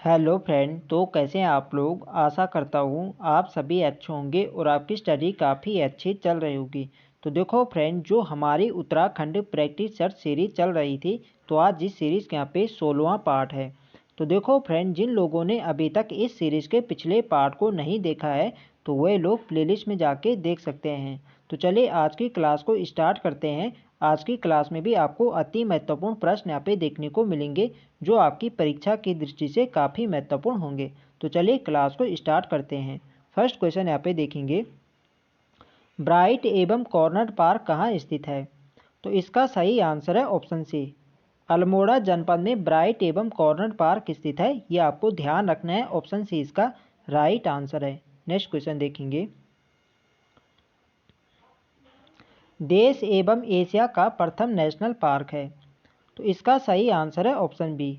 Hello friend. तो कैसे हैं आप लोग। आशा करता हूँ आप सभी अच्छे होंगे और आपकी स्टडी काफ़ी अच्छी चल रही होगी। तो देखो फ्रेंड, जो हमारी उत्तराखंड प्रैक्टिस सर्च सीरीज चल रही थी, तो आज इस सीरीज़ के यहाँ पे 16वां पार्ट है। तो देखो फ्रेंड, जिन लोगों ने अभी तक इस सीरीज़ के पिछले पार्ट को नहीं देखा है, तो वह लोग प्लेलिस्ट में जाके देख सकते हैं। तो चलिए आज की क्लास को स्टार्ट करते हैं। आज की क्लास में भी आपको अति महत्वपूर्ण प्रश्न यहाँ पे देखने को मिलेंगे, जो आपकी परीक्षा की दृष्टि से काफ़ी महत्वपूर्ण होंगे। तो चलिए क्लास को स्टार्ट करते हैं। फर्स्ट क्वेश्चन यहाँ पे देखेंगे, ब्राइट एवं कॉर्नर पार्क कहाँ स्थित है। तो इसका सही आंसर है ऑप्शन सी, अल्मोड़ा जनपद में ब्राइट एवं कॉर्नर पार्क स्थित है। ये आपको ध्यान रखना है, ऑप्शन सी इसका राइट आंसर है। नेक्स्ट क्वेश्चन देखेंगे, देश एवं एशिया का प्रथम नेशनल पार्क है। तो इसका सही आंसर है ऑप्शन बी,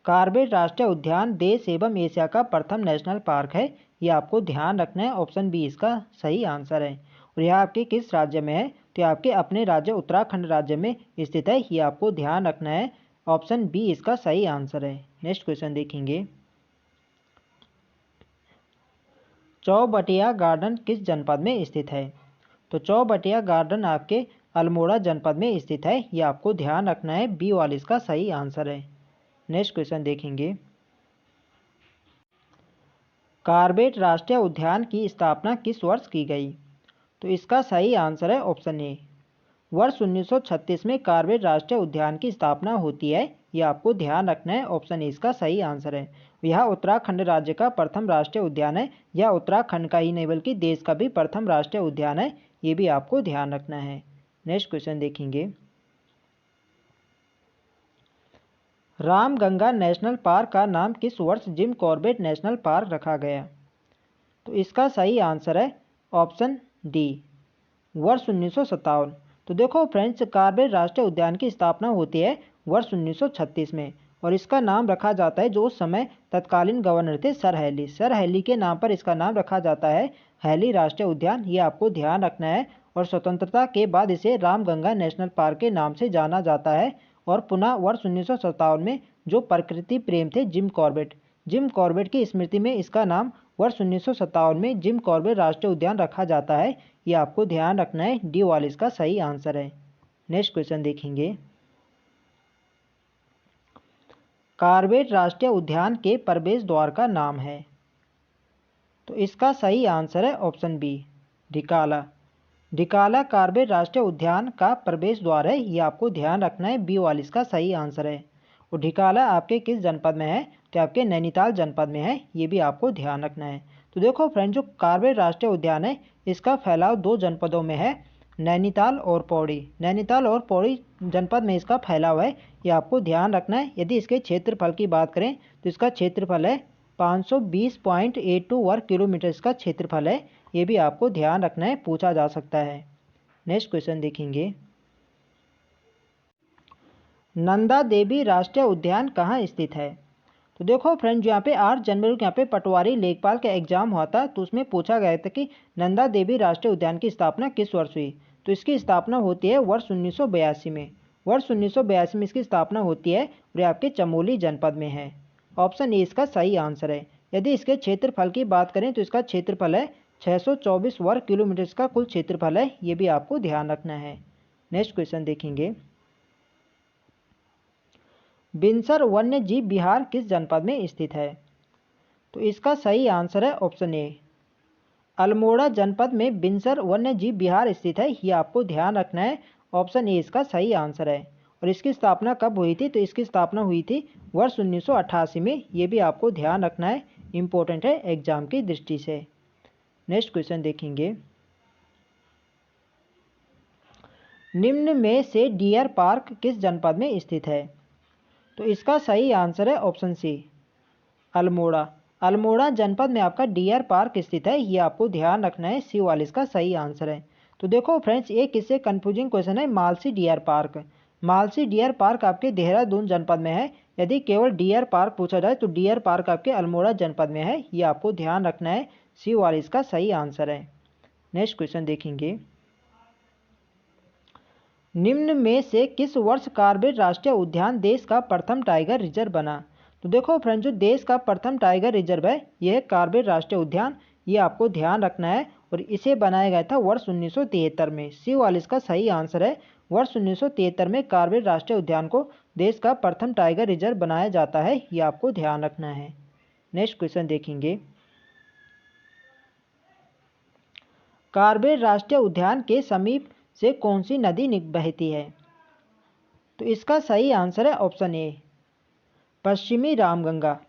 कार्बेट राष्ट्रीय उद्यान देश एवं एशिया का प्रथम नेशनल पार्क है। ये आपको ध्यान रखना है, ऑप्शन बी इसका सही आंसर है। और यह आपके किस राज्य में है, तो यह आपके अपने राज्य उत्तराखंड राज्य में स्थित है। ये आपको ध्यान रखना है, ऑप्शन बी इसका सही आंसर है। नेक्स्ट क्वेश्चन देखेंगे, चौबटिया गार्डन किस जनपद में स्थित है। तो चौबटिया गार्डन आपके अल्मोड़ा जनपद में स्थित है। ये आपको ध्यान रखना है, बी वाला इसका सही आंसर है। नेक्स्ट क्वेश्चन देखेंगे, कार्बेट राष्ट्रीय उद्यान की स्थापना किस वर्ष की गई। तो इसका सही आंसर है ऑप्शन ए, वर्ष 1936 में कार्बेट राष्ट्रीय उद्यान की स्थापना होती है। यह आपको ध्यान रखना है, ऑप्शन ए इसका सही आंसर है। यह उत्तराखंड राज्य का प्रथम राष्ट्रीय उद्यान है। यह उत्तराखंड का ही नहीं बल्कि देश का भी प्रथम राष्ट्रीय उद्यान है। ये भी आपको ध्यान रखना है। नेक्स्ट क्वेश्चन देखेंगे, रामगंगा नेशनल पार्क का नाम किस वर्ष जिम कॉर्बेट नेशनल पार्क रखा गया। तो इसका सही आंसर है ऑप्शन डी, वर्ष 1957। तो देखो फ्रेंड्स, कार्बेट राष्ट्रीय उद्यान की स्थापना होती है वर्ष 1936 में, और इसका नाम रखा जाता है, जो उस समय तत्कालीन गवर्नर थे सर हैली के नाम पर इसका नाम रखा जाता है, हैली राष्ट्रीय उद्यान। ये आपको ध्यान रखना है। और स्वतंत्रता के बाद इसे रामगंगा नेशनल पार्क के नाम से जाना जाता है। और पुनः वर्ष 1957 में जो प्रकृति प्रेम थे जिम कॉर्बेट की स्मृति में इसका नाम वर्ष 1957 में जिम कॉर्बेट राष्ट्रीय उद्यान रखा जाता है। ये आपको ध्यान रखना है, डी वाला इसका सही आंसर है। नेक्स्ट क्वेश्चन देखेंगे, कार्बेट राष्ट्रीय उद्यान के प्रवेश द्वार का नाम है। तो इसका सही आंसर है option B, Dhikala. Dhikala Corbett राष्ट्रीय उद्यान का प्रवेश द्वार है। ये आपको ध्यान रखना है, बी वाला इसका सही आंसर है। और ढिकाला आपके किस जनपद में है, तो आपके नैनीताल जनपद में है। ये भी आपको ध्यान रखना है। तो देखो फ्रेंड, जो कार्बेट राष्ट्रीय उद्यान है, इसका फैलाव दो जनपदों में है, नैनीताल और पौड़ी। नैनीताल और पौड़ी जनपद में इसका फैलाव है। ये आपको ध्यान रखना है। यदि इसके क्षेत्रफल की बात करें, तो इसका क्षेत्रफल है 520.82 वर्ग किलोमीटर इसका क्षेत्रफल है। ये भी आपको ध्यान रखना है, पूछा जा सकता है। नेक्स्ट क्वेश्चन देखेंगे, नंदा देवी राष्ट्रीय उद्यान कहाँ स्थित है। तो देखो फ्रेंड, जो यहाँ पे 8 जनवरी को यहाँ पे पटवारी लेखपाल का एग्जाम हुआ था, तो उसमें पूछा गया था कि नंदा देवी राष्ट्रीय उद्यान की स्थापना किस वर्ष हुई। तो इसकी स्थापना होती है वर्ष 1982 में। वर्ष 1982 में इसकी स्थापना होती है, और ये आपके चमोली जनपद में है। ऑप्शन ए इसका सही आंसर है। यदि इसके क्षेत्रफल की बात करें, तो इसका क्षेत्रफल है 624 वर्ग किलोमीटर इसका कुल क्षेत्रफल है। ये भी आपको ध्यान रखना है। नेक्स्ट क्वेश्चन देखेंगे, बिनसर वन्य जीव विहार किस जनपद में स्थित है। तो इसका सही आंसर है ऑप्शन ए, अल्मोड़ा जनपद में बिनसर वन्य जीव विहार स्थित है। ये आपको ध्यान रखना है, ऑप्शन ए इसका सही आंसर है। और इसकी स्थापना कब हुई थी, तो इसकी स्थापना हुई थी वर्ष 1988 में। ये भी आपको ध्यान रखना है, इम्पोर्टेंट है एग्जाम की दृष्टि से। नेक्स्ट क्वेश्चन देखेंगे, निम्न में से डियर पार्क किस जनपद में स्थित है। तो इसका सही आंसर है ऑप्शन सी, अल्मोड़ा। अल्मोड़ा जनपद में आपका डियर पार्क स्थित है। ये आपको ध्यान रखना है, सी वाला इसका सही आंसर है। तो देखो फ्रेंड्स, एक इससे कंफ्यूजिंग क्वेश्चन है, Malsi deer park. Malsi deer park आपके देहरादून जनपद में है। यदि केवल डियर पार्क पूछा जाए, तो डियर पार्क आपके अल्मोड़ा जनपद में है। ये आपको ध्यान रखना है, सी वाला इसका सही आंसर है। नेक्स्ट क्वेश्चन देखेंगे, निम्न में से किस वर्ष कार्बेट राष्ट्रीय उद्यान देश का प्रथम टाइगर रिजर्व बना। तो देखो फ्रेंड, जो देश का प्रथम टाइगर रिजर्व है यह है कार्बेट राष्ट्रीय उद्यान, ये आपको ध्यान रखना है। और इसे बनाया गया था वर्ष 1973 में। सी वाला इसका सही आंसर है। वर्ष 1973 में कार्बेट राष्ट्रीय उद्यान को देश का प्रथम टाइगर रिजर्व बनाया जाता है, ये आपको ध्यान रखना है। नेक्स्ट क्वेश्चन देखेंगे, कार्बेट राष्ट्रीय उद्यान के समीप से कौन सी नदी बहती है? तो इसका सही आंसर है ऑप्शन ए, पश्चिमी रामगंगा।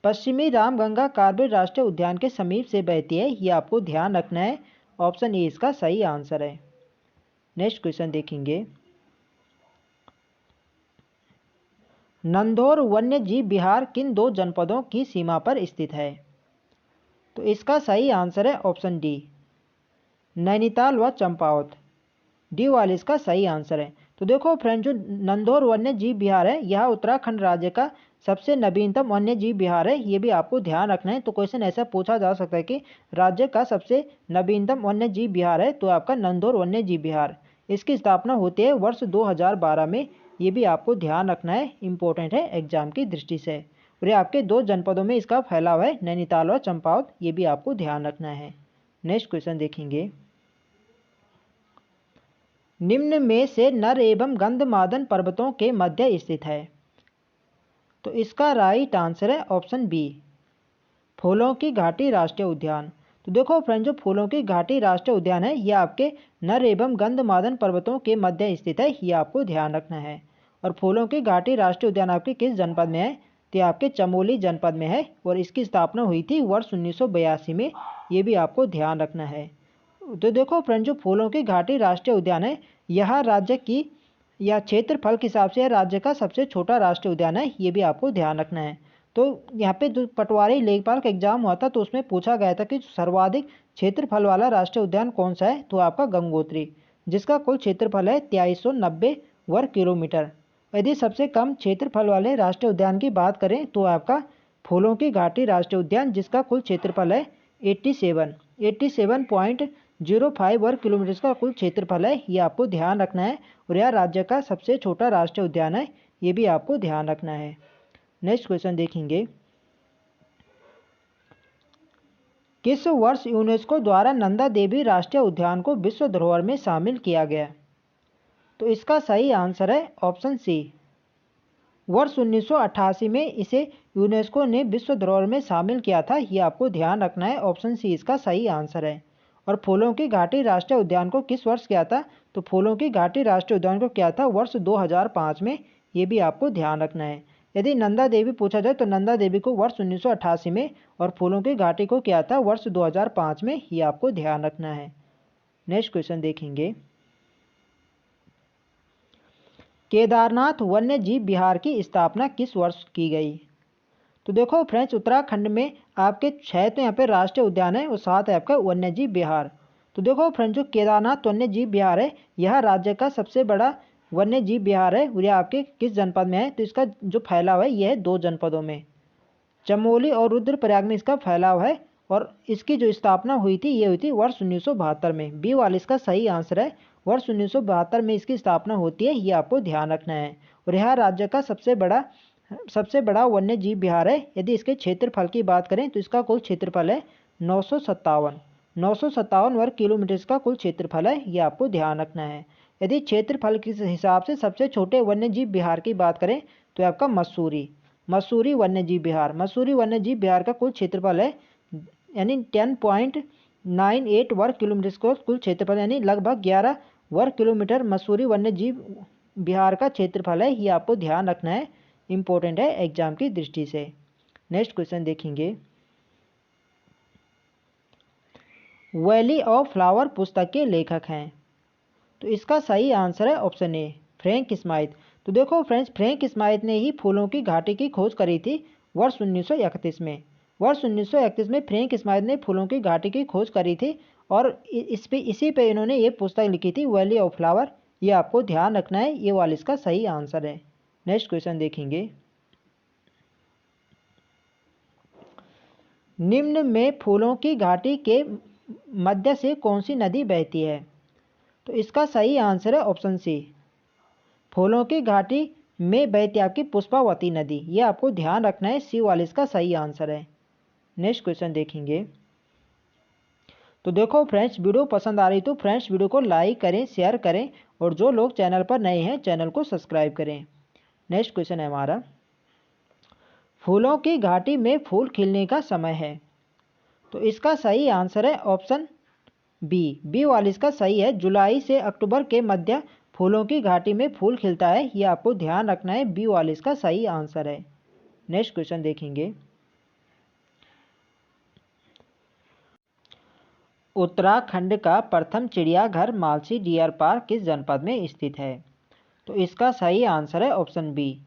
पश्चिमी रामगंगा कार्बेट राष्ट्रीय उद्यान के समीप से बहती है, ये आपको ध्यान रखना है। ऑप्शन ए इसका सही आंसर है। नेक्स्ट क्वेश्चन देखेंगे, नंदौर वन्य जीव विहार किन दो जनपदों की सीमा पर स्थित है? तो इसका सही आंसर है ऑप्शन डी, नैनीताल व चंपावत। डी वाला इसका सही आंसर है। तो देखो फ्रेंड, जो नंदौर वन्य जीव विहार है यह उत्तराखंड राज्य का सबसे नवीनतम वन्य जीव विहार है, ये भी आपको ध्यान रखना है। तो क्वेश्चन ऐसा पूछा जा सकता है कि राज्य का सबसे नवीनतम वन्य जीव विहार है, तो आपका नंदौर वन्य जीव विहार। इसकी स्थापना होती है वर्ष 2012 में, ये भी आपको ध्यान रखना है, इंपॉर्टेंट है एग्जाम की दृष्टि से। और ये आपके दो जनपदों में इसका फैलाव है, नैनीताल और चंपावत, ये भी आपको ध्यान रखना है। नेक्स्ट क्वेश्चन देखेंगे, निम्न में से नर एवं गंधमादन पर्वतों के मध्य स्थित है? तो इसका राइट आंसर है ऑप्शन बी, फूलों की घाटी राष्ट्रीय उद्यान। तो देखो फ्रेंड, जो फूलों की घाटी राष्ट्रीय उद्यान है यह आपके नर एवं गंधमादन पर्वतों के मध्य स्थित है, ये आपको ध्यान रखना है। और फूलों की घाटी राष्ट्रीय उद्यान आपके किस जनपद में है? तो आपके चमोली जनपद में है, और इसकी स्थापना हुई थी वर्ष 1982 में, ये भी आपको ध्यान रखना है। तो देखो फ्रेंड, जो फूलों की घाटी राष्ट्रीय उद्यान है यह राज्य की या क्षेत्रफल के हिसाब से राज्य का सबसे छोटा राष्ट्रीय उद्यान है, ये भी आपको ध्यान रखना है। तो यहाँ पे जो पटवारी लेखपाल का एग्जाम हुआ था तो उसमें पूछा गया था कि सर्वाधिक क्षेत्रफल वाला राष्ट्रीय उद्यान कौन सा है? तो आपका गंगोत्री, जिसका कुल क्षेत्रफल है 2390 वर्ग किलोमीटर। यदि सबसे कम क्षेत्रफल वाले राष्ट्रीय उद्यान की बात करें तो आपका फूलों की घाटी राष्ट्रीय उद्यान, जिसका कुल क्षेत्रफल है 87.05 वर्ग किलोमीटर का कुल क्षेत्रफल है, ये आपको ध्यान रखना है। और यह राज्य का सबसे छोटा राष्ट्रीय उद्यान है, ये भी आपको ध्यान रखना है। नेक्स्ट क्वेश्चन देखेंगे, किस वर्ष यूनेस्को द्वारा नंदा देवी राष्ट्रीय उद्यान को विश्व धरोहर में शामिल किया गया? तो इसका सही आंसर है ऑप्शन सी, वर्ष 1988 में इसे यूनेस्को ने विश्व धरोहर में शामिल किया था, ये आपको ध्यान रखना है। ऑप्शन सी इसका सही आंसर है। और फूलों की घाटी राष्ट्रीय उद्यान को किस वर्ष किया था? तो फूलों की घाटी राष्ट्रीय उद्यान को किया था वर्ष 2005 में, ये भी आपको ध्यान रखना है। यदि नंदा देवी पूछा जाए तो नंदा देवी को वर्ष 1988 में और फूलों की घाटी को किया था वर्ष 2005 में, ये आपको ध्यान रखना है। नेक्स्ट क्वेश्चन देखेंगे, केदारनाथ वन्य जीव विहार की स्थापना किस वर्ष की गई? तो देखो फ्रेंड्स, उत्तराखंड में आपके 6 तो यहाँ पे राष्ट्रीय उद्यान है और 7 है आपका वन्य जीव विहार। तो देखो फ्रेंड्स, जो केदारनाथ वन्य जीव विहार है यह राज्य का सबसे बड़ा वन्य जीव विहार है, और यह आपके किस जनपद में है? तो इसका जो फैलाव है यह है 2 जनपदों में, चमोली और रुद्रप्रयाग में इसका फैलाव है। और इसकी जो स्थापना हुई थी ये हुई थी वर्ष 1972 में। बी वाला इसका सही आंसर है, वर्ष 1972 में इसकी स्थापना होती है, ये आपको ध्यान रखना है। और यह राज्य का सबसे बड़ा वन्य जीव विहार है। यदि इसके क्षेत्रफल की बात करें तो इसका कुल क्षेत्रफल है 957 वर्ग किलोमीटर का कुल क्षेत्रफल है, ये आपको ध्यान रखना है। यदि क्षेत्रफल के हिसाब से सबसे छोटे वन्य जीव विहार की बात करें तो आपका मसूरी वन्य जीव विहार का कुल क्षेत्रफल है यानी 10.98 वर्ग किलोमीटर का कुल क्षेत्रफल, यानी लगभग 11 वर्ग किलोमीटर मसूरी वन्य जीव विहार का क्षेत्रफल है, ये आपको ध्यान रखना है, इंपॉर्टेंट है एग्जाम की दृष्टि से। नेक्स्ट क्वेश्चन देखेंगे, वैली ऑफ फ्लावर पुस्तक के लेखक हैं? तो इसका सही आंसर है ऑप्शन ए, फ्रैंक स्माइथ। तो देखो फ्रेंड्स, फ्रैंक स्माइथ ने ही फूलों की घाटी की खोज करी थी वर्ष 1931 में। वर्ष 1931 में फ्रैंक स्माइथ ने फूलों की घाटी की खोज करी थी और इसी पे इन्होंने ये पुस्तक लिखी थी, वैली ऑफ फ्लावर, ये आपको ध्यान रखना है, ये वाला इसका सही आंसर है। नेक्स्ट क्वेश्चन देखेंगे, निम्न में फूलों की घाटी के मध्य से कौन सी नदी बहती है? तो इसका सही आंसर है ऑप्शन सी, फूलों की घाटी में बहती आपकी पुष्पावती नदी, ये आपको ध्यान रखना है, सी वाला इसका सही आंसर है। नेक्स्ट क्वेश्चन देखेंगे। तो देखो फ्रेंड्स, वीडियो पसंद आ रही तो फ्रेंड्स वीडियो को लाइक करें, शेयर करें, और जो लोग चैनल पर नए हैं चैनल को सब्सक्राइब करें। नेक्स्ट क्वेश्चन है हमारा, फूलों की घाटी में फूल खिलने का समय है। तो इसका सही आंसर है ऑप्शन बी वाला इसका सही है। जुलाई से अक्टूबर के मध्य फूलों की घाटी में फूल खिलता है, ये आपको ध्यान रखना है, बी वाला इसका सही आंसर है। नेक्स्ट क्वेश्चन देखेंगे। उत्तराखंड का प्रथम चिड़ियाघर मालसी डियर पार्क किस जनपद में स्थित है। तो इसका सही आंसर है ऑप्शन बी,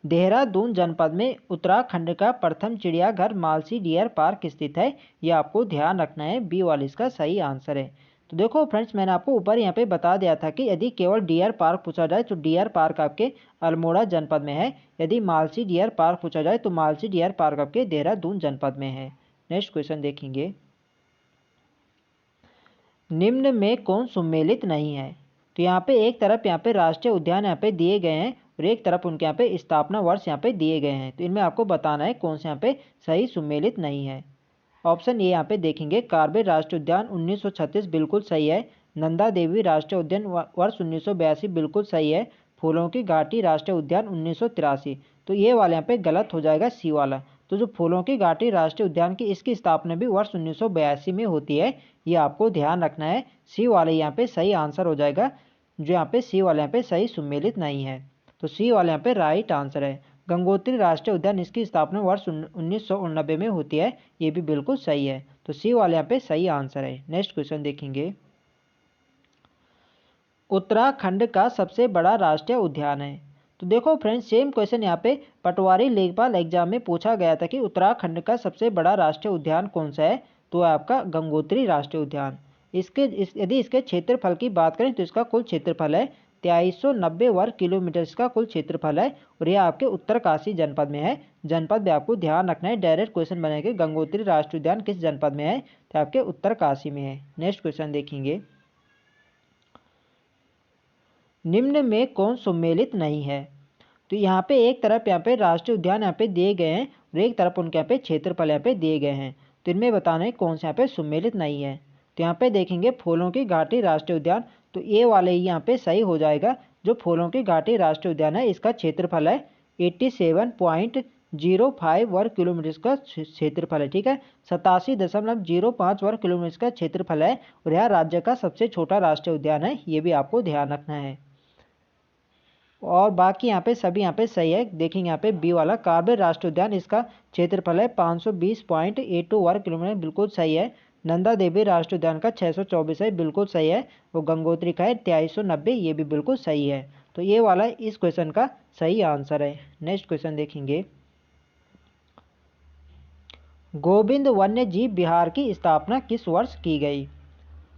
देहरादून जनपद में उत्तराखंड का प्रथम चिड़ियाघर मालसी डियर पार्क स्थित है, यह आपको ध्यान रखना है, बी वाला इसका सही आंसर है। तो देखो फ्रेंड्स, मैंने आपको ऊपर यहाँ पे बता दिया था कि यदि केवल डियर पार्क पूछा जाए तो डियर पार्क आपके अल्मोड़ा जनपद में है, यदि मालसी डियर पार्क पूछा जाए तो मालसी डियर पार्क आपके देहरादून जनपद में है। नेक्स्ट क्वेश्चन देखेंगे। निम्न में कौन सम्मिलित नहीं है। तो यहाँ पे एक तरफ यहाँ पे राष्ट्रीय उद्यान यहाँ पे दिए गए हैं और एक तरफ उनके यहाँ पे स्थापना वर्ष यहाँ पे दिए गए हैं, तो इनमें आपको बताना है कौन से यहाँ पे सही सम्मिलित नहीं है। ऑप्शन ए यहाँ पे देखेंगे, कार्बेट राष्ट्रीय उद्यान 1936 बिल्कुल सही है। नंदा देवी राष्ट्रीय उद्यान वर्ष 1982 बिल्कुल सही है। फूलों की घाटी राष्ट्रीय उद्यान 1983, तो ये वाला यहाँ पे गलत हो जाएगा, सी वाला। तो जो फूलों की घाटी राष्ट्रीय उद्यान की इसकी स्थापना भी वर्ष 1982 में होती है, ये आपको ध्यान रखना है, सी वाले यहाँ पे सही आंसर हो जाएगा। जो यहाँ पे सी वाले यहाँ पे सही सम्मिलित नहीं है, तो सी वाले यहाँ पे राइट आंसर है। गंगोत्री राष्ट्रीय उद्यान इसकी स्थापना वर्ष 1989 में होती है, ये भी बिल्कुल सही है, तो सी वाले यहाँ पे सही आंसर है। नेक्स्ट क्वेश्चन देखेंगे। उत्तराखंड का सबसे बड़ा राष्ट्रीय उद्यान है। तो देखो फ्रेंड्स, सेम क्वेश्चन यहाँ पे पटवारी लेखपाल एग्जाम में पूछा गया था कि उत्तराखंड का सबसे बड़ा राष्ट्रीय उद्यान कौन सा है, तो आपका गंगोत्री राष्ट्रीय उद्यान। यदि इसके क्षेत्रफल की बात करें तो इसका कुल क्षेत्रफल है 2390 वर्ग किलोमीटर, इसका कुल क्षेत्रफल है, और यह आपके उत्तरकाशी जनपद में है। जनपद भी आपको ध्यान रखना है, डायरेक्ट क्वेश्चन बनेगा गंगोत्री राष्ट्रीय उद्यान किस जनपद में है, तो आपके उत्तरकाशी में है। नेक्स्ट क्वेश्चन देखेंगे। निम्न में कौन सम्मिलित नहीं है। तो यहाँ पे एक तरफ यहाँ पे राष्ट्रीय उद्यान यहाँ पे दिए गए हैं और एक तरफ उनके यहाँ पे क्षेत्रफल यहाँ पे दिए गए हैं, तो इनमें बताना है कौन से यहाँ पे सम्मिलित नहीं है। तो यहाँ पे देखेंगे फूलों की घाटी राष्ट्रीय उद्यान, तो ये वाले ही यहाँ पे सही हो जाएगा। जो फूलों की घाटी राष्ट्रीय उद्यान है इसका क्षेत्रफल है 87.05 वर्ग किलोमीटर का क्षेत्रफल है, ठीक है, 87.05 वर्ग किलोमीटर का क्षेत्रफल है, और यह राज्य का सबसे छोटा राष्ट्रीय उद्यान है, ये भी आपको ध्यान रखना है। और बाकी यहाँ पे सभी यहाँ पे सही है। देखेंगे यहाँ पे बी वाला कार्बेट राष्ट्रीय उद्यान, इसका क्षेत्रफल है 520.82 वर्ग किलोमीटर, बिल्कुल सही है। नंदा देवी राष्ट्रीय उद्यान का 624 है, बिल्कुल सही है। वो गंगोत्री का है 2390, ये भी बिल्कुल सही है। तो ये वाला इस क्वेश्चन का सही आंसर है। नेक्स्ट क्वेश्चन देखेंगे। गोविंद वन्य जीव विहार की स्थापना किस वर्ष की गई।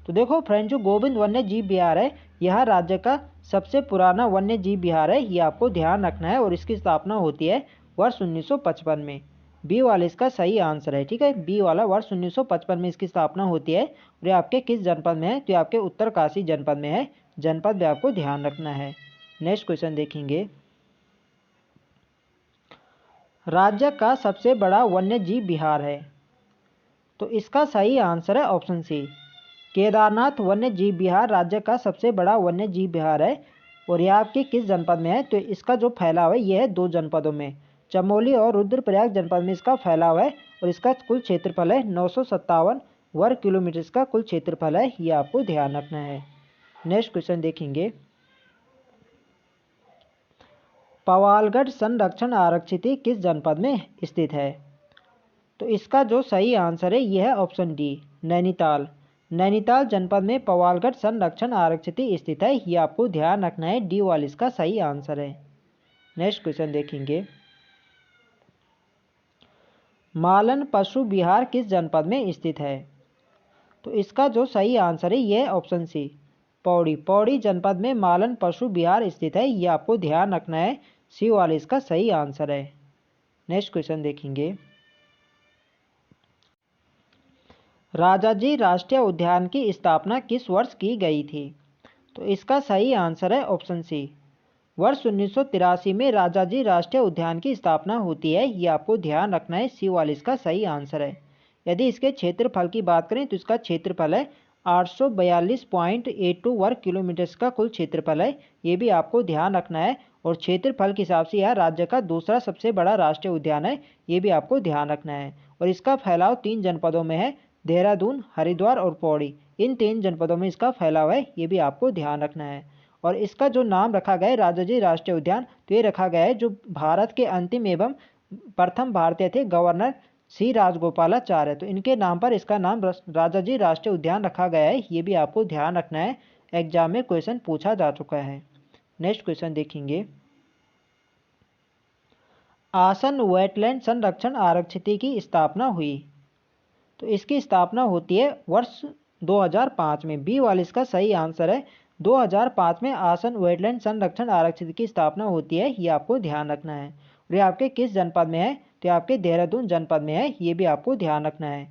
तो देखो फ्रेंड, जो गोविंद वन्य जीव विहार है यह राज्य का सबसे पुराना वन्य जीव विहार है, ये आपको ध्यान रखना है, और इसकी स्थापना होती है वर्ष 1955 में। बी वाला इसका सही आंसर है, ठीक है, बी वाला वर्ष 1955 में इसकी स्थापना होती है, और ये आपके किस जनपद में है, तो आपके उत्तरकाशी जनपद में है। जनपद भी आपको ध्यान रखना है। नेक्स्ट क्वेश्चन देखेंगे। राज्य का सबसे बड़ा वन्य जीव विहार है। तो इसका सही आंसर है ऑप्शन सी, केदारनाथ वन्य जीव विहार राज्य का सबसे बड़ा वन्य जीव विहार है, और यह आपके किस जनपद में है, तो इसका जो फैलाव है यह है 2 जनपदों में, चमोली और रुद्रप्रयाग जनपद में इसका फैलाव है, और इसका कुल क्षेत्रफल है 957 वर्ग किलोमीटर, इसका कुल क्षेत्रफल है, ये आपको ध्यान रखना है। नेक्स्ट क्वेश्चन देखेंगे। पवालगढ़ संरक्षण आरक्षित किस जनपद में स्थित है। तो इसका जो सही आंसर है यह है ऑप्शन डी, नैनीताल। नैनीताल जनपद में पवालगढ़ संरक्षण आरक्षित स्थित है, ये आपको ध्यान रखना है, डी वाला इसका सही आंसर है। नेक्स्ट क्वेश्चन देखेंगे। मालन पशु विहार किस जनपद में स्थित है। तो इसका जो सही आंसर है यह ऑप्शन सी, पौड़ी। पौड़ी जनपद में मालन पशु विहार स्थित है, ये आपको ध्यान रखना है, सी वाला इसका सही आंसर है। नेक्स्ट क्वेश्चन देखेंगे। राजाजी राष्ट्रीय उद्यान की स्थापना किस वर्ष की गई थी। तो इसका सही आंसर है ऑप्शन सी, वर्ष 1983 में राजाजी राष्ट्रीय उद्यान की स्थापना होती है, ये आपको ध्यान रखना है। सी वाला इसका सही आंसर है। यदि इसके क्षेत्रफल की बात करें तो इसका क्षेत्रफल है 842.82 वर्ग किलोमीटर का कुल क्षेत्रफल है, ये भी आपको ध्यान रखना है। और क्षेत्रफल के हिसाब से यह राज्य का दूसरा सबसे बड़ा राष्ट्रीय उद्यान है, ये भी आपको ध्यान रखना है। और इसका फैलाव 3 जनपदों में है, देहरादून, हरिद्वार और पौड़ी। इन 3 जनपदों में इसका फैलाव है, ये भी आपको ध्यान रखना है। और इसका जो नाम रखा गया है राजाजी राष्ट्रीय उद्यान, तो ये रखा गया है जो भारत के अंतिम एवं प्रथम भारतीय थे गवर्नर सी राजगोपालाचार्य, तो इनके नाम पर इसका नाम राजाजी राष्ट्रीय उद्यान रखा गया है, ये भी आपको ध्यान रखना है। एग्जाम में क्वेश्चन पूछा जा चुका है। नेक्स्ट क्वेश्चन देखेंगे, आसन वेटलैंड संरक्षण आरक्षित की स्थापना हुई। तो इसकी स्थापना होती है वर्ष 2005 में। बी वाला इसका सही आंसर है। 2005 में आसन वेटलैंड संरक्षण आरक्षित की स्थापना होती है, ये आपको ध्यान रखना है। और ये आपके किस जनपद में है, तो आपके देहरादून जनपद में है, ये भी आपको ध्यान रखना है।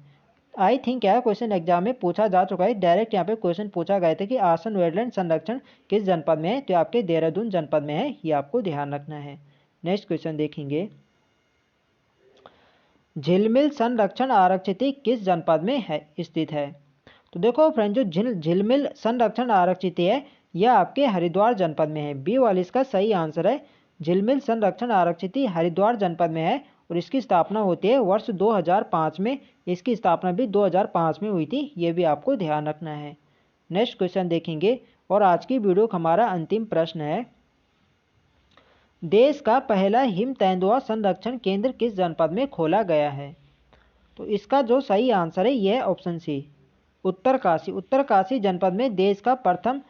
आई थिंक यह क्वेश्चन एग्जाम में पूछा जा चुका है। डायरेक्ट यहाँ पे क्वेश्चन पूछा गया था कि आसन वेटलैंड संरक्षण किस जनपद में है, तो आपके देहरादून जनपद में है, ये आपको ध्यान रखना है। नेक्स्ट क्वेश्चन देखेंगे, झिलमिल संरक्षण आरक्षित किस जनपद में है स्थित है। तो देखो फ्रेंड, जो झिलमिल संरक्षण आरक्षित है यह आपके हरिद्वार जनपद में है। बी वाला इसका सही आंसर है। झिलमिल संरक्षण आरक्षित हरिद्वार जनपद में है और इसकी स्थापना होती है वर्ष 2005 में। इसकी स्थापना भी 2005 में हुई थी, ये भी आपको ध्यान रखना है। नेक्स्ट क्वेश्चन देखेंगे और आज की वीडियो का हमारा अंतिम प्रश्न है, देश का पहला हिम तेंदुआ संरक्षण केंद्र किस जनपद में खोला गया है। तो इसका जो सही आंसर है यह ऑप्शन सी, उत्तरकाशी। उत्तरकाशी जनपद में देश का प्रथम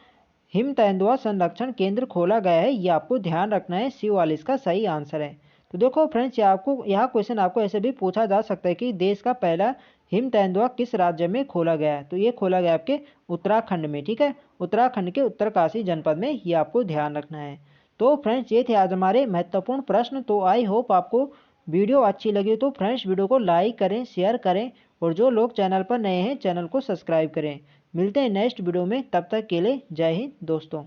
हिम तेंदुआ संरक्षण केंद्र खोला गया है, ये आपको ध्यान रखना है। सी वाला इसका सही आंसर है। तो देखो फ्रेंड्स, यह क्वेश्चन आपको ऐसे भी पूछा जा सकता है कि देश का पहला हिम तेंदुआ किस राज्य में खोला गया है, तो ये खोला गया आपके उत्तराखंड में। ठीक है, उत्तराखंड के उत्तरकाशी जनपद में, ये आपको ध्यान रखना है। तो फ्रेंड्स, ये थे आज हमारे महत्वपूर्ण प्रश्न। तो आई होप आपको वीडियो अच्छी लगी। तो फ्रेंड्स, वीडियो को लाइक करें, शेयर करें और जो लोग चैनल पर नए हैं चैनल को सब्सक्राइब करें। मिलते हैं नेक्स्ट वीडियो में, तब तक के लिए जय हिंद दोस्तों।